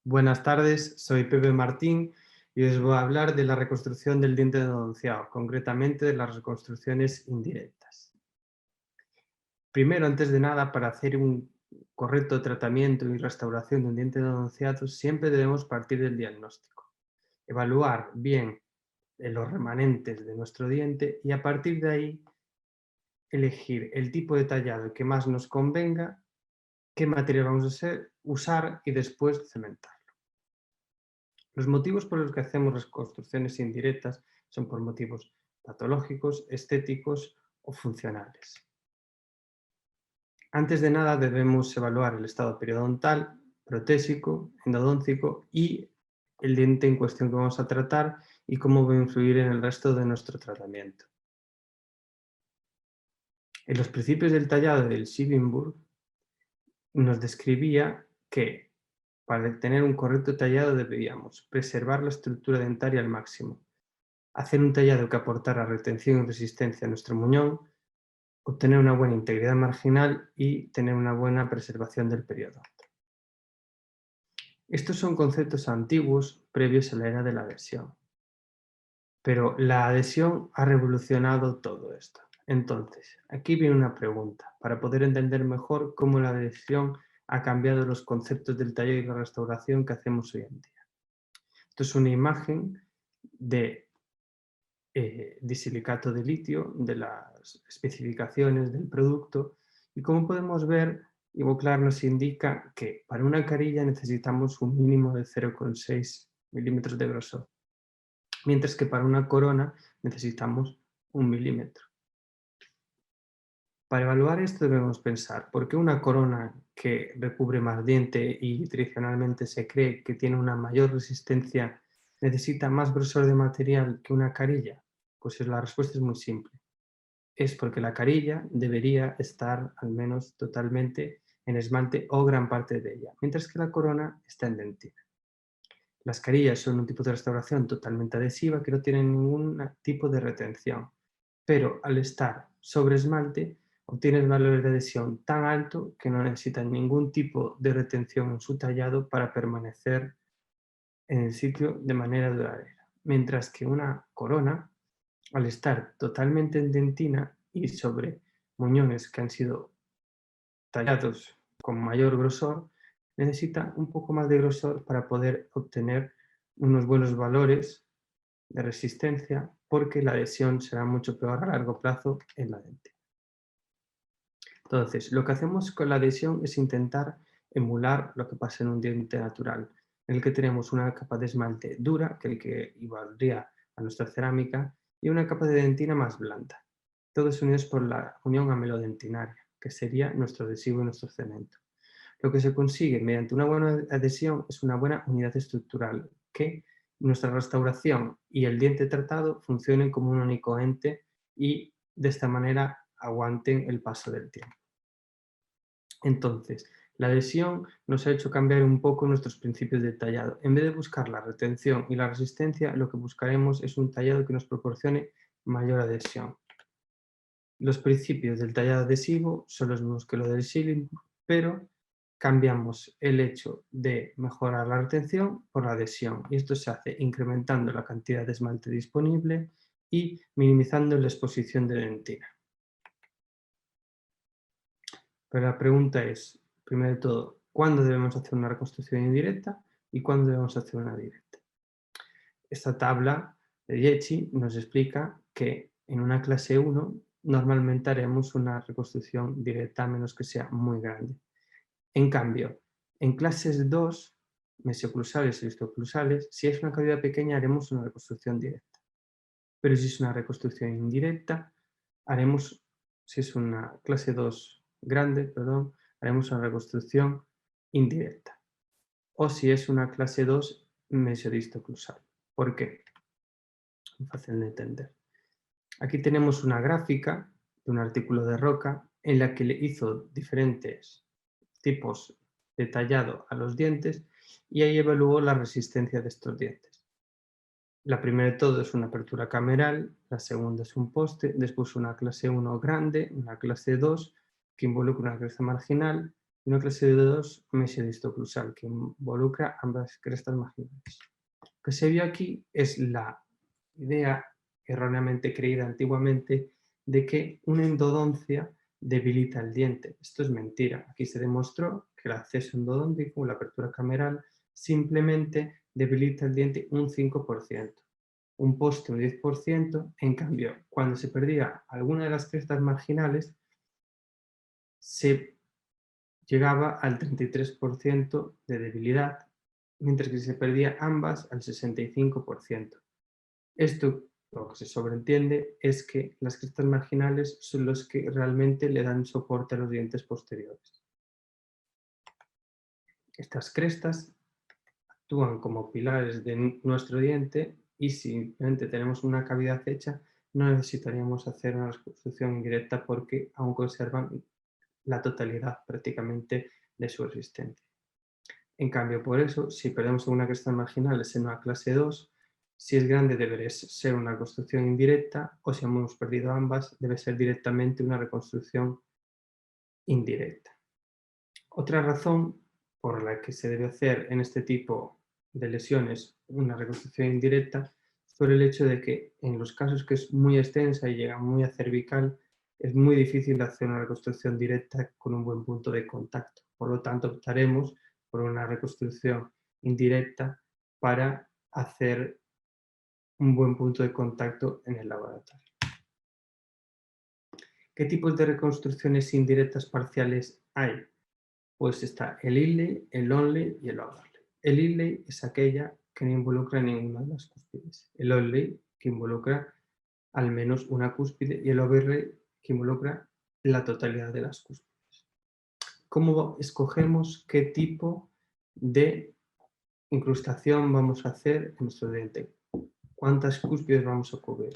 Buenas tardes, soy Pepe Martín y os voy a hablar de la reconstrucción del diente endodonciado, concretamente de las reconstrucciones indirectas. Primero, antes de nada, para hacer un correcto tratamiento y restauración de un diente endodonциado, siempre debemos partir del diagnóstico, evaluar bien los remanentes de nuestro diente y a partir de ahí elegir el tipo de tallado que más nos convenga, qué material vamos a usar y después cementar. Los motivos por los que hacemos reconstrucciones indirectas son por motivos patológicos, estéticos o funcionales. Antes de nada debemos evaluar el estado periodontal, protésico, endodóntico y el diente en cuestión que vamos a tratar y cómo va a influir en el resto de nuestro tratamiento. En los principios del tallado del Siebenburg nos describía que para tener un correcto tallado deberíamos preservar la estructura dentaria al máximo, hacer un tallado que aportara retención y resistencia a nuestro muñón, obtener una buena integridad marginal y tener una buena preservación del periodonto. Estos son conceptos antiguos previos a la era de la adhesión, pero la adhesión ha revolucionado todo esto. Entonces, aquí viene una pregunta, para poder entender mejor cómo la adhesión ha cambiado los conceptos del tallado y la restauración que hacemos hoy en día. Esto es una imagen de disilicato de litio, de las especificaciones del producto, y como podemos ver, Ivoclar nos indica que para una carilla necesitamos un mínimo de 0,6 milímetros de grosor, mientras que para una corona necesitamos 1 milímetro. Para evaluar esto debemos pensar, ¿por qué una corona que recubre más diente y tradicionalmente se cree que tiene una mayor resistencia necesita más grosor de material que una carilla? Pues la respuesta es muy simple. Es porque la carilla debería estar al menos totalmente en esmalte o gran parte de ella, mientras que la corona está en dentina. Las carillas son un tipo de restauración totalmente adhesiva que no tienen ningún tipo de retención, pero al estar sobre esmalte obtienes valores de adhesión tan alto que no necesitan ningún tipo de retención en su tallado para permanecer en el sitio de manera duradera, mientras que una corona, al estar totalmente en dentina y sobre muñones que han sido tallados con mayor grosor, necesita un poco más de grosor para poder obtener unos buenos valores de resistencia, porque la adhesión será mucho peor a largo plazo en la dentina. Entonces, lo que hacemos con la adhesión es intentar emular lo que pasa en un diente natural, en el que tenemos una capa de esmalte dura, que equivaldría a nuestra cerámica, y una capa de dentina más blanda, todos unidos por la unión amelodentinaria, que sería nuestro adhesivo y nuestro cemento. Lo que se consigue mediante una buena adhesión es una buena unidad estructural, que nuestra restauración y el diente tratado funcionen como un único ente y de esta manera aguanten el paso del tiempo. Entonces, la adhesión nos ha hecho cambiar un poco nuestros principios de tallado. En vez de buscar la retención y la resistencia, lo que buscaremos es un tallado que nos proporcione mayor adhesión. Los principios del tallado adhesivo son los mismos que los del sealing, pero cambiamos el hecho de mejorar la retención por la adhesión, y esto se hace incrementando la cantidad de esmalte disponible y minimizando la exposición de dentina. Pero la pregunta es, primero de todo, ¿cuándo debemos hacer una reconstrucción indirecta y cuándo debemos hacer una directa? Esta tabla de Dieci nos explica que en una clase 1 normalmente haremos una reconstrucción directa a menos que sea muy grande. En cambio, en clases 2, mesioclusales y histoclusales, si es una cavidad pequeña haremos una reconstrucción directa. Pero si es una reconstrucción indirecta, haremos, si es una clase 2 grande, perdón, haremos una reconstrucción indirecta. O si es una clase 2 mesodistoclusal. ¿Por qué? Muy fácil de entender. Aquí tenemos una gráfica de un artículo de Roca en la que le hizo diferentes tipos de tallado a los dientes y ahí evaluó la resistencia de estos dientes. La primera de todo es una apertura cameral, la segunda es un poste, después una clase 1 grande, una clase 2 que involucra una cresta marginal y una clase de 2 mesiodistoclusal, que involucra ambas crestas marginales. Lo que se vio aquí es la idea erróneamente creída antiguamente de que una endodoncia debilita el diente. Esto es mentira. Aquí se demostró que el acceso endodóntico, la apertura cameral, simplemente debilita el diente un 5%, un poste un 10%. En cambio, cuando se perdía alguna de las crestas marginales, se llegaba al 33% de debilidad, mientras que si se perdía ambas, al 65%. Esto, lo que se sobreentiende, es que las crestas marginales son los que realmente le dan soporte a los dientes posteriores. Estas crestas actúan como pilares de nuestro diente y si simplemente tenemos una cavidad hecha, no necesitaríamos hacer una reconstrucción indirecta porque aún conservan la totalidad prácticamente de su existencia. En cambio, por eso, si perdemos alguna cresta marginal es en una clase 2, si es grande debería ser una reconstrucción indirecta o si hemos perdido ambas debe ser directamente una reconstrucción indirecta. Otra razón por la que se debe hacer en este tipo de lesiones una reconstrucción indirecta es por el hecho de que en los casos que es muy extensa y llega muy a cervical es muy difícil hacer una reconstrucción directa con un buen punto de contacto. Por lo tanto, optaremos por una reconstrucción indirecta para hacer un buen punto de contacto en el laboratorio. ¿Qué tipos de reconstrucciones indirectas parciales hay? Pues está el inlay, el onlay y el overlay. El inlay es aquella que no involucra ninguna de las cúspides. El onlay, que involucra al menos una cúspide, y el overlay, que involucra la totalidad de las cúspides. ¿Cómo escogemos qué tipo de incrustación vamos a hacer en nuestro diente? ¿Cuántas cúspides vamos a cubrir?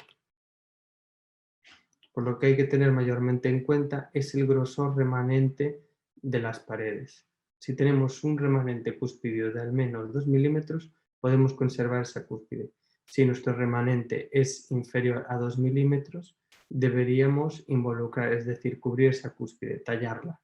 Por lo que hay que tener mayormente en cuenta es el grosor remanente de las paredes. Si tenemos un remanente cúspide de al menos 2 milímetros, podemos conservar esa cúspide. Si nuestro remanente es inferior a 2 milímetros, deberíamos involucrar, es decir, cubrir esa cúspide, tallarla.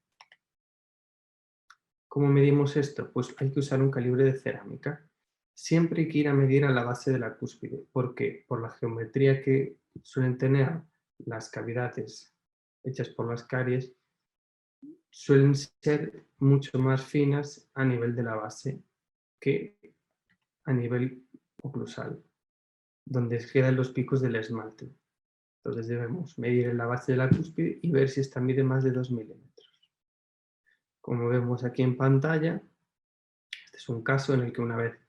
¿Cómo medimos esto? Pues hay que usar un calibre de cerámica. Siempre hay que ir a medir a la base de la cúspide, porque por la geometría que suelen tener las cavidades hechas por las caries, suelen ser mucho más finas a nivel de la base que a nivel oclusal, donde quedan los picos del esmalte. Entonces debemos medir en la base de la cúspide y ver si esta mide más de 2 milímetros. Como vemos aquí en pantalla, este es un caso en el que una vez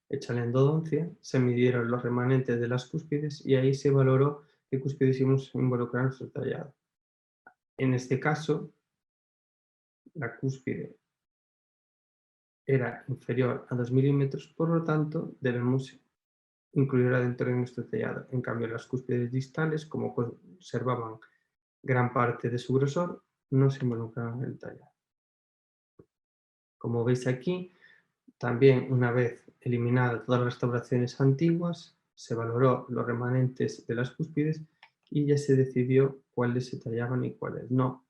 hecha la endodoncia, se midieron los remanentes de las cúspides y ahí se valoró qué cúspides íbamos a involucrar en nuestro tallado. En este caso, la cúspide era inferior a 2 milímetros, por lo tanto, debemos incluirla dentro de nuestro tallado. En cambio, las cúspides distales, como conservaban gran parte de su grosor, no se involucraban en el tallado. Como veis aquí, también una vez eliminadas todas las restauraciones antiguas, se valoró los remanentes de las cúspides y ya se decidió cuáles se tallaban y cuáles no,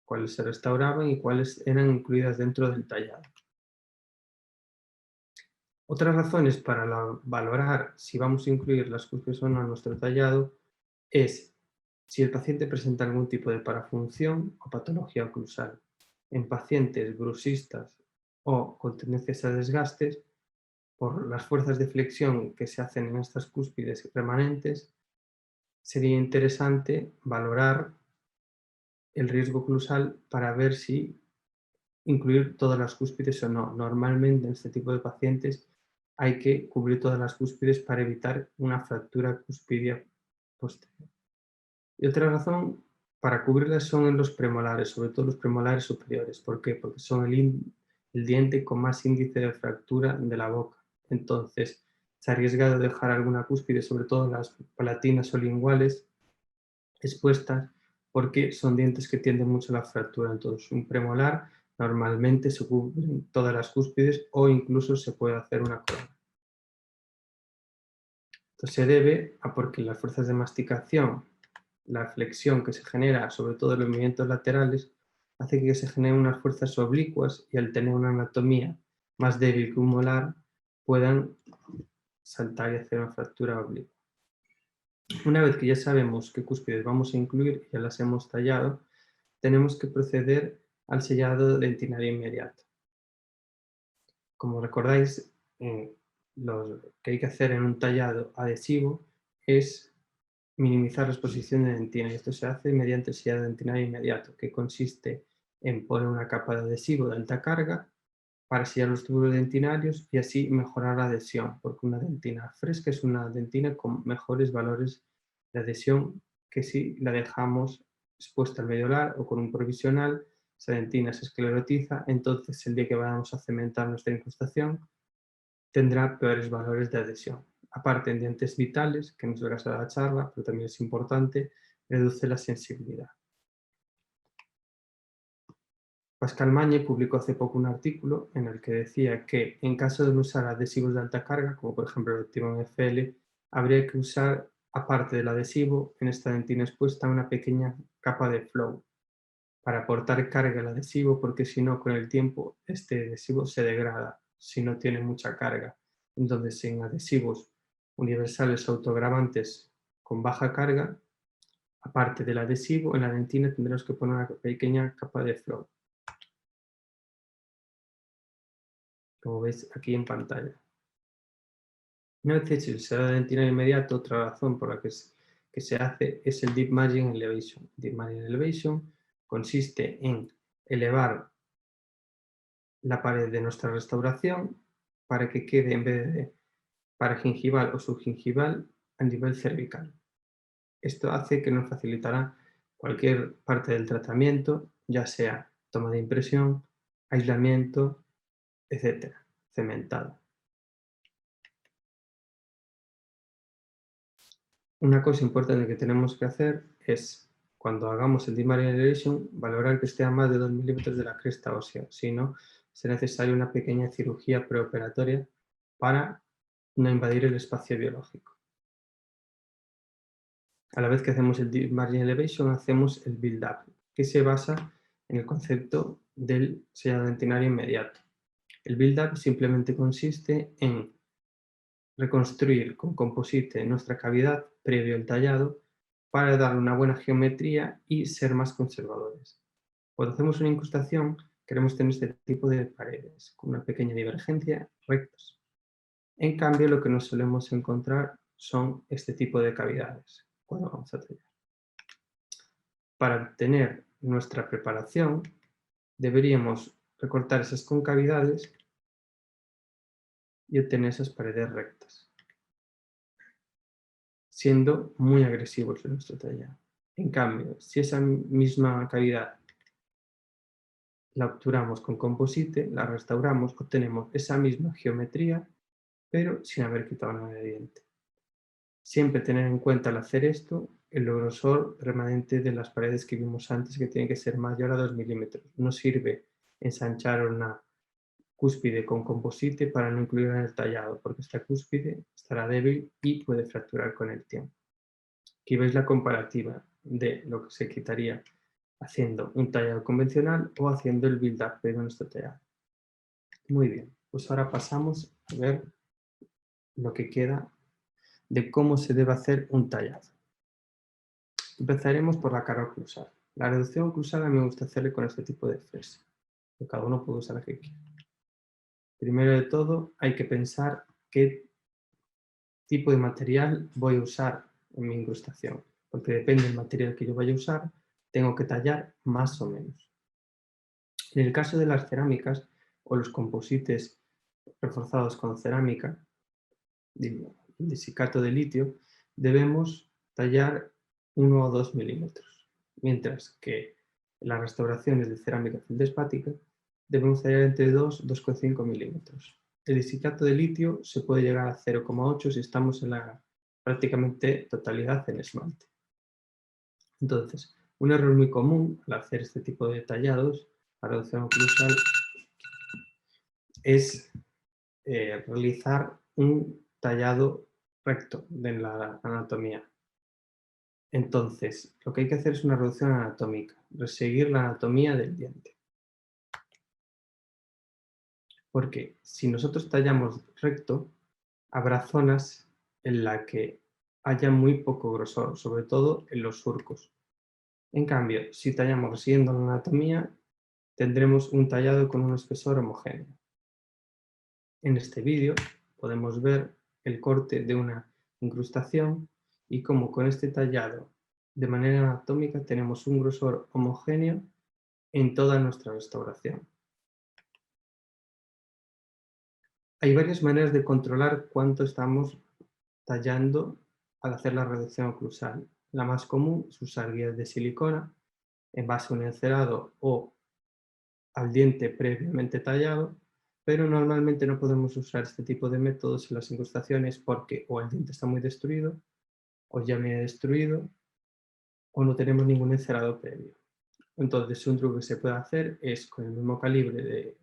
cuáles se restauraban y cuáles eran incluidas dentro del tallado. Otras razones para valorar si vamos a incluir las cúspides o no en nuestro tallado es si el paciente presenta algún tipo de parafunción o patología oclusal. En pacientes bruxistas o con tendencias a desgastes, por las fuerzas de flexión que se hacen en estas cúspides remanentes, sería interesante valorar el riesgo oclusal para ver si incluir todas las cúspides o no. Normalmente en este tipo de pacientes hay que cubrir todas las cúspides para evitar una fractura cuspidia posterior. Y otra razón para cubrirlas son en los premolares, sobre todo los premolares superiores. ¿Por qué? Porque son el diente con más índice de fractura de la boca. Entonces, se ha arriesgado dejar alguna cúspide, sobre todo las palatinas o linguales, expuestas porque son dientes que tienden mucho a la fractura. Entonces, un premolar normalmente se cubren todas las cúspides o incluso se puede hacer una corona. Esto se debe a porque las fuerzas de masticación, la flexión que se genera, sobre todo en los movimientos laterales, hace que se generen unas fuerzas oblicuas y al tener una anatomía más débil que un molar, puedan saltar y hacer una fractura oblicua. Una vez que ya sabemos qué cúspides vamos a incluir y ya las hemos tallado, tenemos que proceder al sellado dentinario inmediato. Como recordáis, lo que hay que hacer en un tallado adhesivo es minimizar la exposición de dentina, y esto se hace mediante el sellado dentinario inmediato, que consiste en poner una capa de adhesivo de alta carga para sellar los túbulos dentinarios y así mejorar la adhesión, porque una dentina fresca es una dentina con mejores valores de adhesión que si la dejamos expuesta al medio oral o con un provisional, esa dentina se esclerotiza, entonces el día que vayamos a cementar nuestra incrustación tendrá peores valores de adhesión. Aparte, en dientes vitales, que no es el caso de la charla, pero también es importante, reduce la sensibilidad. Pascal Magne publicó hace poco un artículo en el que decía que en caso de no usar adhesivos de alta carga, como por ejemplo el Timon FL, habría que usar, aparte del adhesivo, en esta dentina expuesta una pequeña capa de flow para aportar carga al adhesivo, porque si no, con el tiempo, este adhesivo se degrada si no tiene mucha carga. Entonces, en adhesivos universales autogravantes con baja carga, aparte del adhesivo, en la dentina tendremos que poner una pequeña capa de flow, como veis aquí en pantalla. Una vez hecho el sellado dentina inmediato, otra razón por la que se hace es el Deep Margin Elevation. Deep Margin Elevation consiste en elevar la pared de nuestra restauración para que quede, en vez de paragingival o subgingival, a nivel cervical. Esto hace que nos facilitará cualquier parte del tratamiento, ya sea toma de impresión, aislamiento, etcétera, cementado. Una cosa importante que tenemos que hacer es, cuando hagamos el Deep Margin Elevation, valorar que esté a más de 2 milímetros de la cresta ósea, si no, será necesaria una pequeña cirugía preoperatoria para no invadir el espacio biológico. A la vez que hacemos el Deep Margin Elevation, hacemos el build-up, que se basa en el concepto del sellado dentinario inmediato. El build-up simplemente consiste en reconstruir con composite nuestra cavidad previo al tallado para darle una buena geometría y ser más conservadores. Cuando hacemos una incrustación, queremos tener este tipo de paredes, con una pequeña divergencia, rectas. En cambio, lo que nos solemos encontrar son este tipo de cavidades cuando vamos a tallar. Para obtener nuestra preparación, deberíamos recortar esas concavidades y obtener esas paredes rectas, siendo muy agresivos en nuestro tallado. En cambio, si esa misma cavidad la obturamos con composite, la restauramos, obtenemos esa misma geometría, pero sin haber quitado nada de diente. Siempre tener en cuenta al hacer esto el grosor remanente de las paredes que vimos antes, que tiene que ser mayor a 2 milímetros. No sirve ensanchar una cúspide con composite para no incluirla en el tallado, porque esta cúspide estará débil y puede fracturar con el tiempo. Aquí veis la comparativa de lo que se quitaría haciendo un tallado convencional o haciendo el build-up de nuestro tallado. Muy bien, pues ahora pasamos a ver lo que queda de cómo se debe hacer un tallado. Empezaremos por la cara oclusal. La reducción oclusal a mí me gusta hacerle con este tipo de fresa, que cada uno puede usar la que quiera. Primero de todo, hay que pensar qué tipo de material voy a usar en mi incrustación, porque depende del material que yo vaya a usar, tengo que tallar más o menos. En el caso de las cerámicas o los composites reforzados con cerámica, de silicato de litio, debemos tallar 1 o 2 milímetros, mientras que las restauraciones de cerámica feldespática debemos tallar entre 2 y 2,5 milímetros. El silicato de litio se puede llegar a 0,8 si estamos en la prácticamente totalidad en esmalte. Entonces, un error muy común al hacer este tipo de tallados, la reducción oclusal, es realizar un tallado recto de la anatomía. Entonces, lo que hay que hacer es una reducción anatómica. reseguir la anatomía del diente. Porque si nosotros tallamos recto, habrá zonas en las que haya muy poco grosor, sobre todo en los surcos. En cambio, si tallamos siguiendo la anatomía, tendremos un tallado con un espesor homogéneo. En este vídeo podemos ver el corte de una incrustación y cómo con este tallado de manera anatómica tenemos un grosor homogéneo en toda nuestra restauración. Hay varias maneras de controlar cuánto estamos tallando al hacer la reducción oclusal. La más común es usar guías de silicona en base a un encerado o al diente previamente tallado, pero normalmente no podemos usar este tipo de métodos en las incrustaciones porque o el diente está muy destruido, o ya viene destruido, o no tenemos ningún encerado previo. Entonces, un truco que se puede hacer es con el mismo calibre de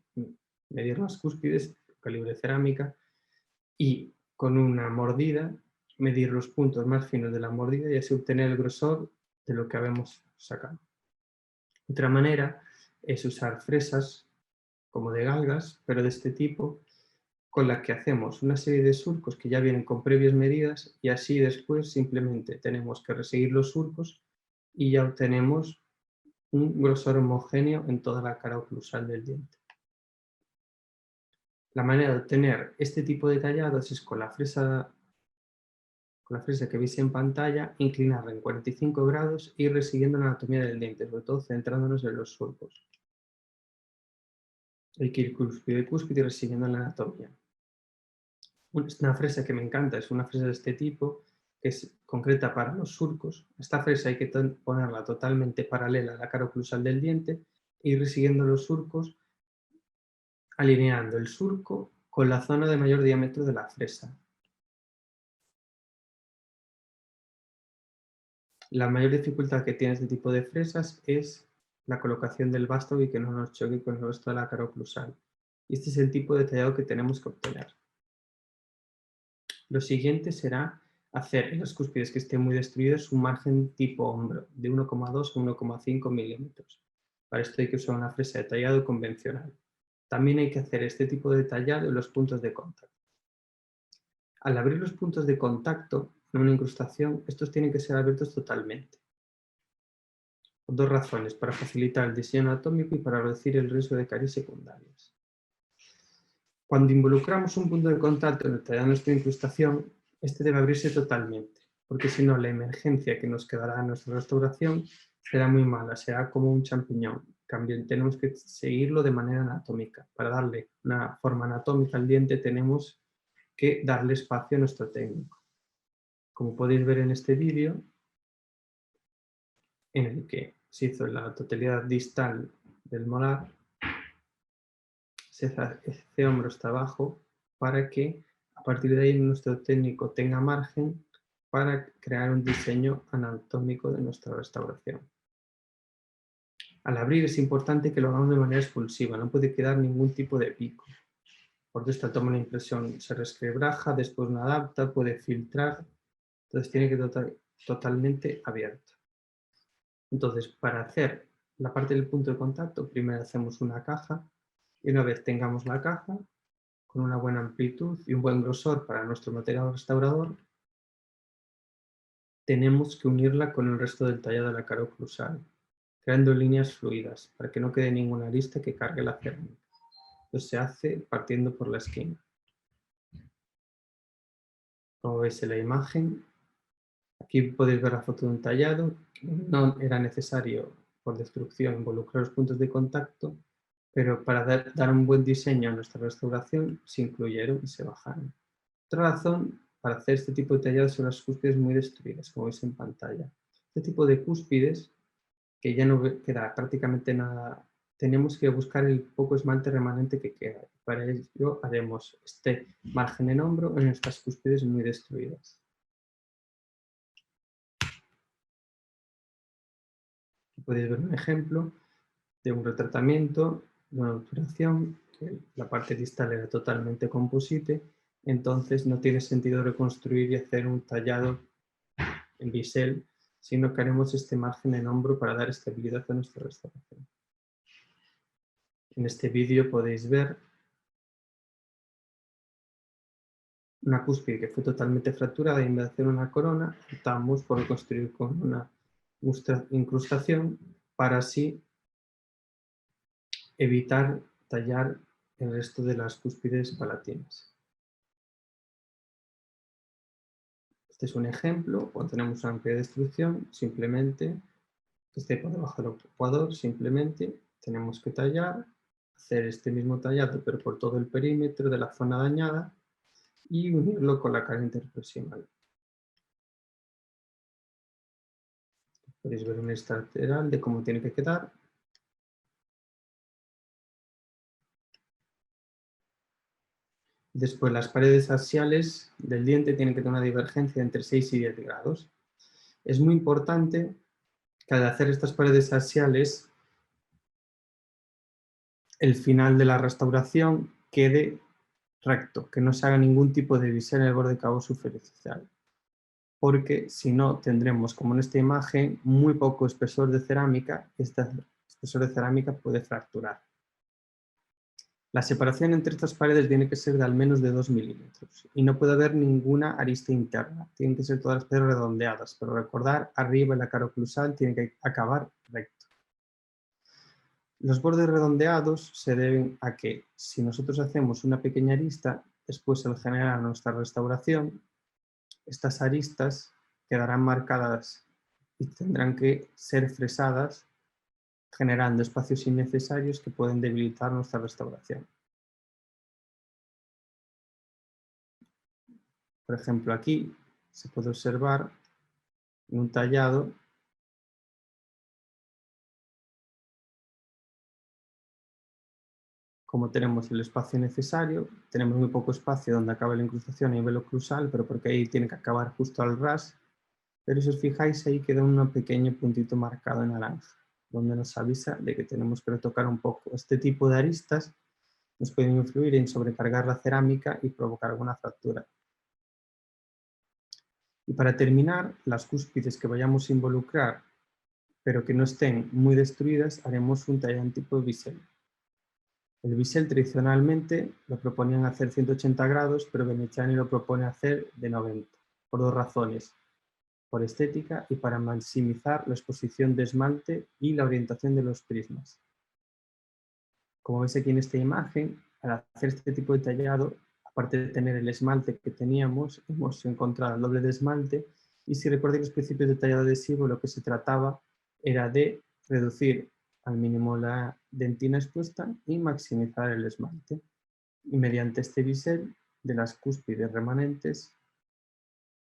medir las cúspides, calibre cerámica, y con una mordida medir los puntos más finos de la mordida y así obtener el grosor de lo que habíamos sacado. Otra manera es usar fresas como de galgas, pero de este tipo, con la que hacemos una serie de surcos que ya vienen con previas medidas y así después simplemente tenemos que reseguir los surcos y ya obtenemos un grosor homogéneo en toda la cara oclusal del diente. La manera de obtener este tipo de tallados es con la fresa que veis en pantalla, inclinarla en 45 grados y ir resiguiendo la anatomía del diente, sobre todo centrándonos en los surcos. Hay que ir cúspide a cúspide y resiguiendo la anatomía. Una fresa que me encanta es una fresa de este tipo, que es concreta para los surcos. Esta fresa hay que ponerla totalmente paralela a la cara oclusal del diente e ir siguiendo los surcos, alineando el surco con la zona de mayor diámetro de la fresa. La mayor dificultad que tiene este tipo de fresas es la colocación del vástago y que no nos choque con el resto de la cara oclusal. Y este es el tipo de tallado que tenemos que obtener. Lo siguiente será hacer en las cúspides que estén muy destruidas un margen tipo hombro de 1,2 a 1,5 milímetros. Para esto hay que usar una fresa de tallado convencional. También hay que hacer este tipo de tallado en los puntos de contacto. Al abrir los puntos de contacto en una incrustación, estos tienen que ser abiertos totalmente. Por dos razones, para facilitar el diseño anatómico y para reducir el riesgo de caries secundarias. Cuando involucramos un punto de contacto en el tallado de nuestra incrustación, este debe abrirse totalmente, porque si no la emergencia que nos quedará en nuestra restauración será muy mala, será como un champiñón. También tenemos que seguirlo de manera anatómica. Para darle una forma anatómica al diente tenemos que darle espacio a nuestro técnico. Como podéis ver en este vídeo, en el que se hizo la totalidad distal del molar, ese hombro está abajo para que a partir de ahí nuestro técnico tenga margen para crear un diseño anatómico de nuestra restauración. Al abrir es importante que lo hagamos de manera expulsiva, no puede quedar ningún tipo de pico. Porque esta toma una impresión, se resquebraja, después no adapta, puede filtrar, entonces tiene que estar totalmente abierto. Entonces, para hacer la parte del punto de contacto, primero hacemos una caja y una vez tengamos la caja, con una buena amplitud y un buen grosor para nuestro material restaurador, tenemos que unirla con el resto del tallado de la cara oclusal, creando líneas fluidas para que no quede ninguna arista que cargue la cerámica. Esto se hace partiendo por la esquina. Como veis en la imagen, aquí podéis ver la foto de un tallado. No era necesario, por destrucción, involucrar los puntos de contacto, pero para dar un buen diseño a nuestra restauración se incluyeron y se bajaron. Otra razón para hacer este tipo de tallados son las cúspides muy destruidas, como veis en pantalla. Este tipo de cúspides, que ya no queda prácticamente nada, tenemos que buscar el poco esmalte remanente que queda. Para ello haremos este margen en hombro en estas cúspides muy destruidas. Aquí podéis ver un ejemplo de un retratamiento de una obturación, que la parte distal era totalmente composite, entonces no tiene sentido reconstruir y hacer un tallado en bisel sino que haremos este margen en hombro para dar estabilidad a nuestra restauración. En este vídeo podéis ver una cúspide que fue totalmente fracturada y en vez de hacer una corona, optamos por reconstruir con una incrustación para así evitar tallar el resto de las cúspides palatinas. Este es un ejemplo, cuando tenemos una amplia destrucción, simplemente que esté por debajo del ecuador, simplemente tenemos que tallar, hacer este mismo tallado pero por todo el perímetro de la zona dañada y unirlo con la cara interproximal. Podéis ver un lateral de cómo tiene que quedar. Después, las paredes axiales del diente tienen que tener una divergencia entre 6 y 10 grados. Es muy importante que al hacer estas paredes axiales, el final de la restauración quede recto, que no se haga ningún tipo de bisel en el borde cabo superficial. Porque si no, tendremos, como en esta imagen, muy poco espesor de cerámica. Este espesor de cerámica puede fracturar. La separación entre estas paredes tiene que ser de al menos de 2 milímetros y no puede haber ninguna arista interna. Tienen que ser todas las paredes redondeadas, pero recordar, arriba en la cara oclusal tiene que acabar recto. Los bordes redondeados se deben a que, si nosotros hacemos una pequeña arista, después al generar nuestra restauración, estas aristas quedarán marcadas y tendrán que ser fresadas, generando espacios innecesarios que pueden debilitar nuestra restauración. Por ejemplo, aquí se puede observar en un tallado como tenemos el espacio necesario, tenemos muy poco espacio donde acaba la incrustación a nivel oclusal, pero porque ahí tiene que acabar justo al ras, pero si os fijáis ahí queda un pequeño puntito marcado en naranja, donde nos avisa de que tenemos que retocar un poco. Este tipo de aristas nos pueden influir en sobrecargar la cerámica y provocar alguna fractura. Y para terminar, las cúspides que vayamos a involucrar, pero que no estén muy destruidas, haremos un tallado tipo bisel. El bisel tradicionalmente lo proponían hacer 180 grados, pero Veneciani lo propone hacer de 90, por dos razones: por estética y para maximizar la exposición de esmalte y la orientación de los prismas. Como veis aquí en esta imagen, al hacer este tipo de tallado, aparte de tener el esmalte que teníamos, hemos encontrado el doble de esmalte, y si recordáis los principios de tallado adhesivo, lo que se trataba era de reducir al mínimo la dentina expuesta y maximizar el esmalte. Y mediante este bisel de las cúspides remanentes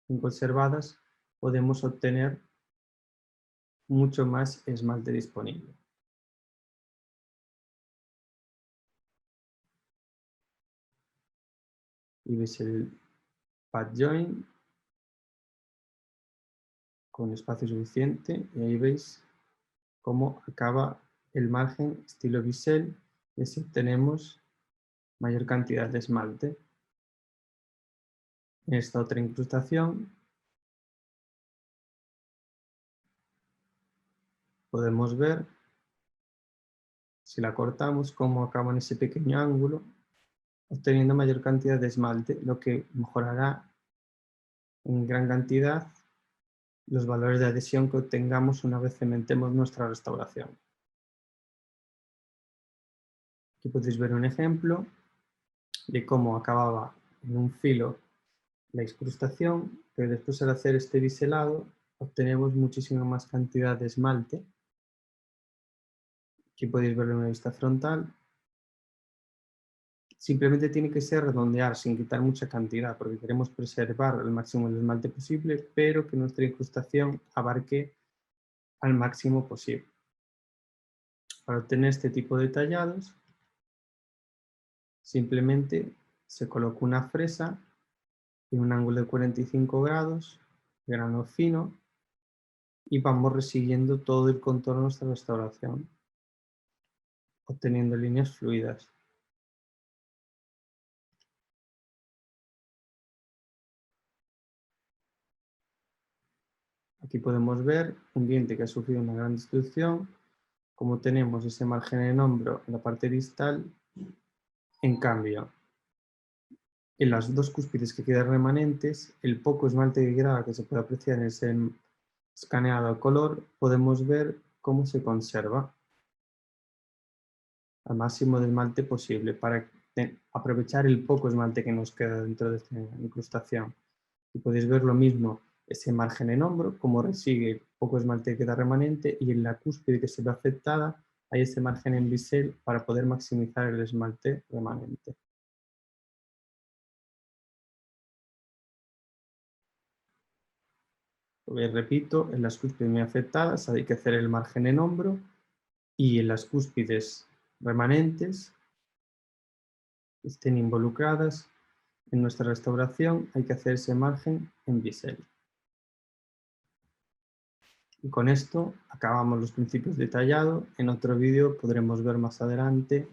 conservadas podemos obtener mucho más esmalte disponible. Y veis el pad joint con espacio suficiente y ahí veis cómo acaba el margen estilo bisel y así obtenemos mayor cantidad de esmalte. En esta otra incrustación podemos ver, si la cortamos, cómo acaba en ese pequeño ángulo, obteniendo mayor cantidad de esmalte, lo que mejorará en gran cantidad los valores de adhesión que obtengamos una vez cementemos nuestra restauración. Aquí podéis ver un ejemplo de cómo acababa en un filo la incrustación, pero después al hacer este biselado obtenemos muchísima más cantidad de esmalte. Aquí podéis verlo en una vista frontal. Simplemente tiene que ser redondear sin quitar mucha cantidad, porque queremos preservar el máximo de esmalte posible, pero que nuestra incrustación abarque al máximo posible. Para obtener este tipo de tallados, simplemente se coloca una fresa en un ángulo de 45 grados, grano fino, y vamos resiguiendo todo el contorno de nuestra restauración, obteniendo líneas fluidas. Aquí podemos ver un diente que ha sufrido una gran destrucción, como tenemos ese margen en hombro en la parte distal. En cambio, en las dos cúspides que quedan remanentes, el poco esmalte que queda, que se puede apreciar en ese escaneado a color, podemos ver cómo se conserva al máximo de esmalte posible para aprovechar el poco esmalte que nos queda dentro de esta incrustación. Y podéis ver lo mismo, ese margen en hombro, como resigue el poco esmalte que queda remanente, y en la cúspide que se ve afectada hay ese margen en bisel para poder maximizar el esmalte remanente. Repito, en las cúspides muy afectadas hay que hacer el margen en hombro, y en las cúspides remanentes que estén involucradas en nuestra restauración hay que hacer ese margen en bisel. Y con esto acabamos los principios de tallado. En otro vídeo podremos ver más adelante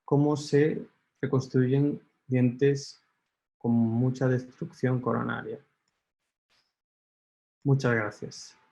cómo se reconstruyen dientes con mucha destrucción coronaria. Muchas gracias.